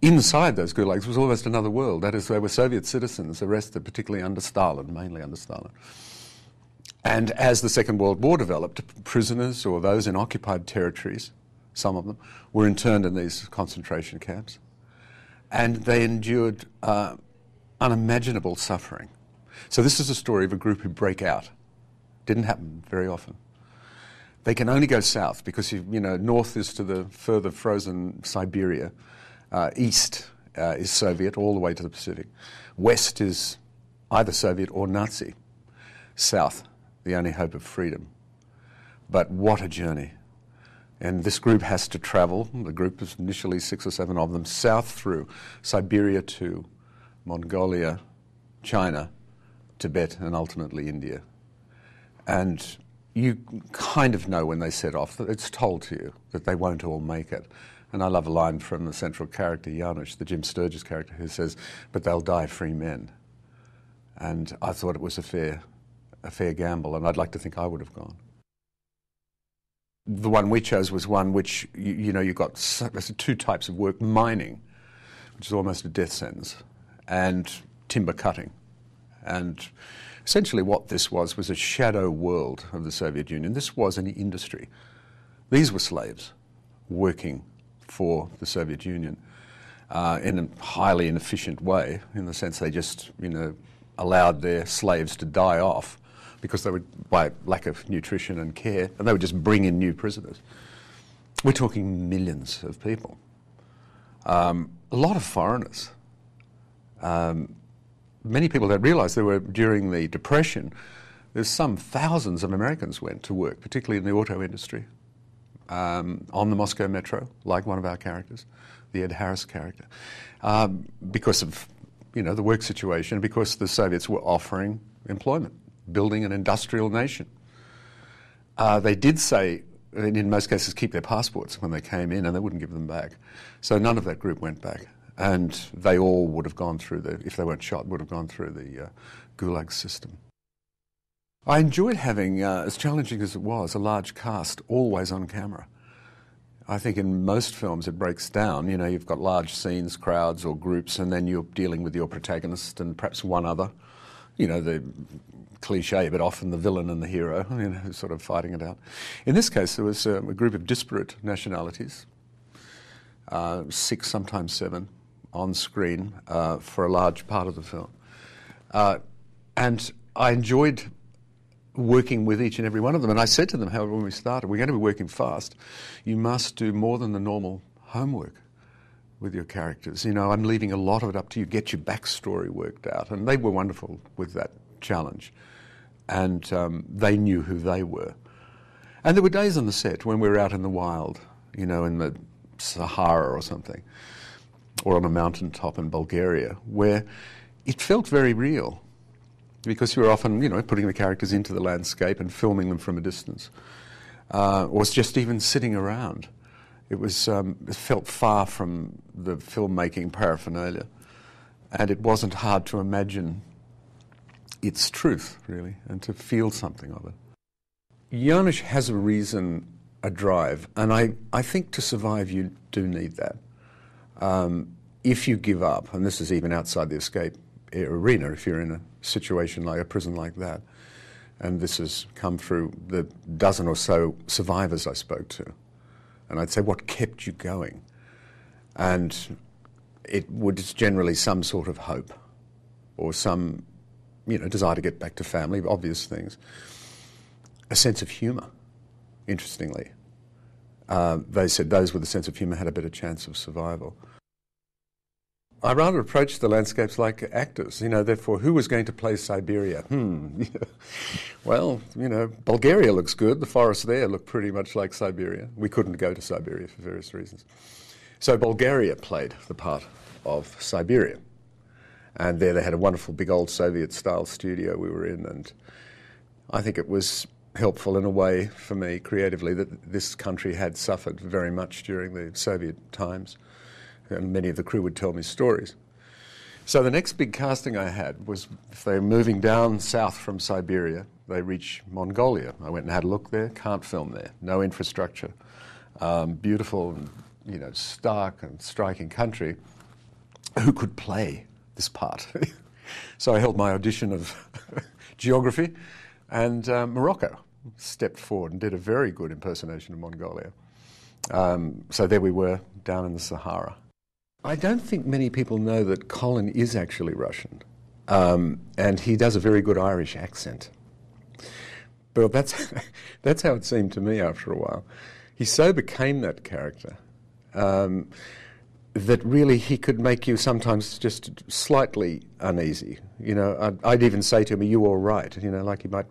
inside those gulags was almost another world. That is, they were Soviet citizens arrested, particularly under Stalin, mainly under Stalin. And as the Second World War developed, prisoners or those in occupied territories, some of them, were interned in these concentration camps. And they endured unimaginable suffering. So this is a story of a group who break out. Didn't happen very often. They can only go south because, north is to the further frozen Siberia. East is Soviet all the way to the Pacific. West is either Soviet or Nazi. South, the only hope of freedom. But what a journey. And this group has to travel, the group is initially 6 or 7 of them, south through Siberia to Mongolia, China, Tibet, and ultimately India. And you kind of know when they set off that it's told to you that they won't all make it. And I love a line from the central character, Janusz, the Jim Sturgis character, who says, "But they'll die free men." And I thought it was a fair gamble, and I'd like to think I would have gone. The one we chose was one which, you've got there's 2 types of work: mining, which is almost a death sentence, and timber cutting. And essentially what this was a shadow world of the Soviet Union. This was an industry. These were slaves working for the Soviet Union in a highly inefficient way, in the sense they just, allowed their slaves to die off because they would, by lack of nutrition and care, and they would just bring in new prisoners. We're talking millions of people. A lot of foreigners. Many people don't realise there were, during the Depression, there's some thousands of Americans went to work, particularly in the auto industry, on the Moscow Metro, like one of our characters, the Ed Harris character, because of, the work situation, because the Soviets were offering employment, building an industrial nation. They did say, in most cases, keep their passports when they came in, and they wouldn't give them back. So none of that group went back. And they all would have gone through if they weren't shot, would have gone through the Gulag system. I enjoyed having, as challenging as it was, a large cast always on camera. I think in most films it breaks down. You've got large scenes, crowds or groups, and then you're dealing with your protagonist and perhaps one other. The cliche, but often the villain and the hero, sort of fighting it out. In this case, there was a group of disparate nationalities, 6, sometimes 7, on screen for a large part of the film. And I enjoyed working with each and every one of them. And I said to them, however, when we started, we're going to be working fast. You must do more than the normal homework with your characters. I'm leaving a lot of it up to you. Get your backstory worked out. And they were wonderful with that challenge. And they knew who they were. And there were days on the set when we were out in the wild, in the Sahara or something, or on a mountaintop in Bulgaria, where it felt very real, because you were often, putting the characters into the landscape and filming them from a distance, or just even sitting around. It felt far from the filmmaking paraphernalia, and it wasn't hard to imagine its truth, really, and to feel something of it. Janusz has a reason, a drive, and I think to survive you do need that. If you give up, and this is even outside the escape arena, if you're in a situation like a prison like that, and this has come through the dozen or so survivors I spoke to, and I'd say, what kept you going? And it was generally some sort of hope, or some, desire to get back to family, obvious things. A sense of humour, interestingly. They said those with a sense of humour had a better chance of survival. I rather approached the landscapes like actors, therefore who was going to play Siberia? Well, Bulgaria looks good. The forests there look pretty much like Siberia. We couldn't go to Siberia for various reasons. So Bulgaria played the part of Siberia. And there they had a wonderful big old Soviet-style studio we were in, and I think it was helpful in a way for me creatively that this country had suffered very much during the Soviet times. And many of the crew would tell me stories. So the next big casting I had was, if they were moving down south from Siberia, they reach Mongolia. I went and had a look there, can't film there, no infrastructure. Beautiful, stark and striking country, who could play this part. So I held my audition of geography, and Morocco stepped forward and did a very good impersonation of Mongolia. So there we were, down in the Sahara. I don't think many people know that Colin is actually Russian, and he does a very good Irish accent. But that's how it seemed to me after a while. He so became that character that really he could make you sometimes just slightly uneasy. You know, I'd even say to him, "Are you all right?" You know, like he might.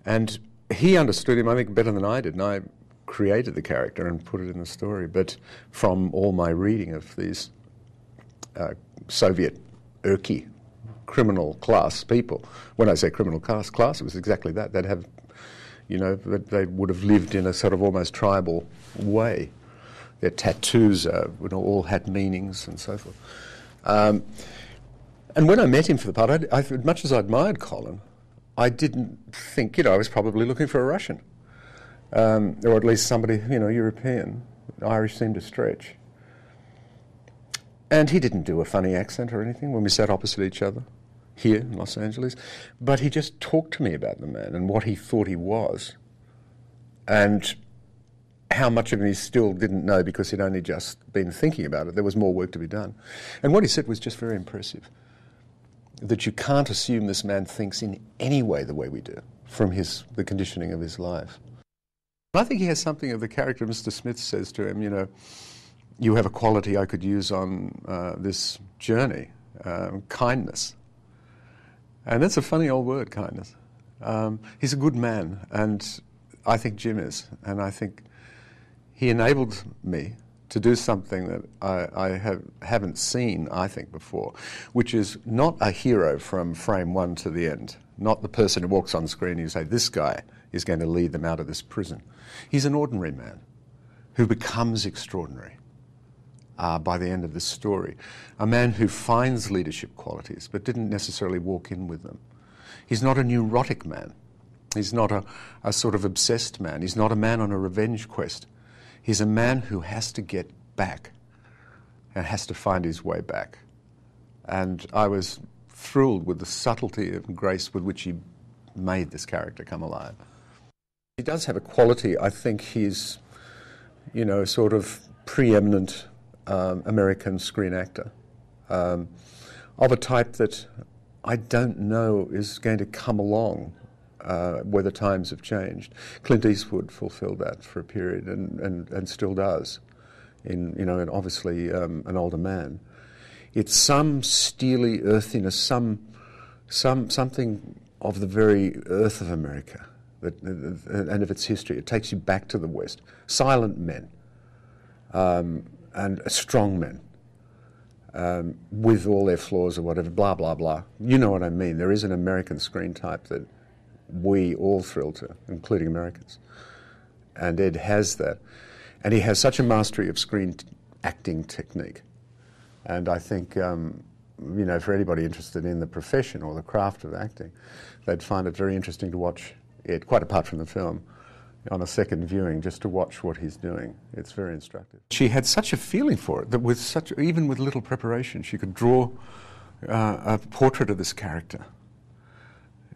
And he understood him, I think, better than I did, and I created the character and put it in the story. But from all my reading of these Soviet Urki criminal class people, when I say criminal class, it was exactly that. They'd have, you know, they would have lived in a sort of almost tribal way. Their tattoos all had meanings and so forth. And when I met him for the part, as much as I admired Colin, I didn't think, you know, I was probably looking for a Russian. Or at least somebody, you know, European. Irish seemed to stretch. And he didn't do a funny accent or anything when we sat opposite each other here in Los Angeles. But he just talked to me about the man and what he thought he was. And how much of him he still didn't know because he'd only just been thinking about it. There was more work to be done. And what he said was just very impressive. That you can't assume this man thinks in any way the way we do from the conditioning of his life. I think he has something of the character Mr. Smith says to him, you know, you have a quality I could use on this journey, kindness. And that's a funny old word, kindness. He's a good man, and I think Jim is. And I think he enabled me to do something that I haven't seen, I think, before, which is not a hero from frame one to the end, not the person who walks on screen and you say, this guy is going to lead them out of this prison. He's an ordinary man who becomes extraordinary by the end of this story. A man who finds leadership qualities but didn't necessarily walk in with them. He's not a neurotic man. He's not a sort of obsessed man. He's not a man on a revenge quest. He's a man who has to get back and has to find his way back. And I was thrilled with the subtlety and grace with which he made this character come alive. He does have a quality, I think he's, you know, sort of preeminent American screen actor of a type that I don't know is going to come along where the times have changed. Clint Eastwood fulfilled that for a period and still does, and obviously an older man. It's some steely earthiness, something of the very earth of America and of its history. It takes you back to the West. Silent men and strong men with all their flaws or whatever, blah, blah, blah. You know what I mean. There is an American screen type that we all thrill to, including Americans. And Ed has that. And he has such a mastery of screen acting technique. And I think, for anybody interested in the profession or the craft of acting, they'd find it very interesting to watch Ed, quite apart from the film, on a second viewing, just to watch what he's doing. It's very instructive. She had such a feeling for it that even with little preparation, she could draw a portrait of this character.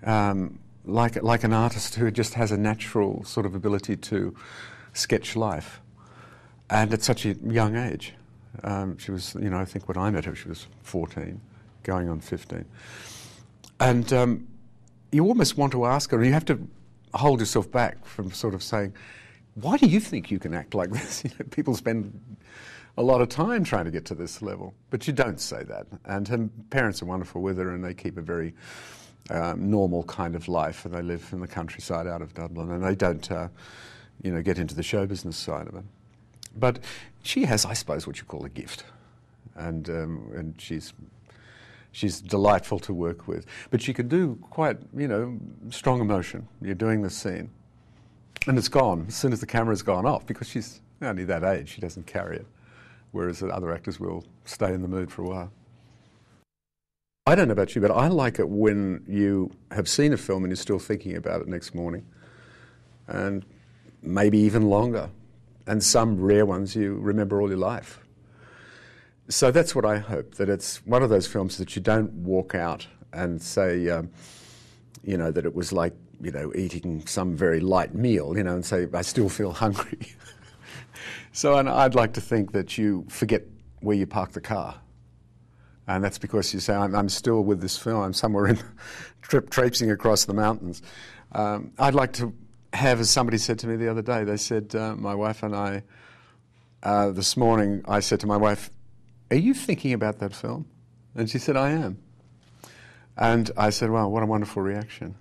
Like an artist who just has a natural sort of ability to sketch life, and at such a young age. She was, I think when I met her, she was 14, going on 15. And you almost want to ask her, and you have to hold yourself back from sort of saying, why do you think you can act like this? People spend a lot of time trying to get to this level, but you don't say that. And her parents are wonderful with her, and they keep a very normal kind of life, and they live in the countryside out of Dublin, and they don't, get into the show business side of it. But she has, I suppose, what you call a gift, and she's delightful to work with. But she could do quite, strong emotion. You're doing the scene, and it's gone as soon as the camera's gone off, because she's only that age. She doesn't carry it, whereas the other actors will stay in the mood for a while. I don't know about you, but I like it when you have seen a film and you're still thinking about it next morning, and maybe even longer. And some rare ones you remember all your life. So that's what I hope, that it's one of those films that you don't walk out and say, you know, that it was like, you know, eating some very light meal, you know, and say, I still feel hungry. So, and I'd like to think that you forget where you park the car. And that's because you say, I'm still with this film, I'm somewhere in traipsing across the mountains. I'd like to have, as somebody said to me the other day, they said, my wife and I, this morning, I said to my wife, are you thinking about that film? And she said, I am. And I said, wow, what a wonderful reaction.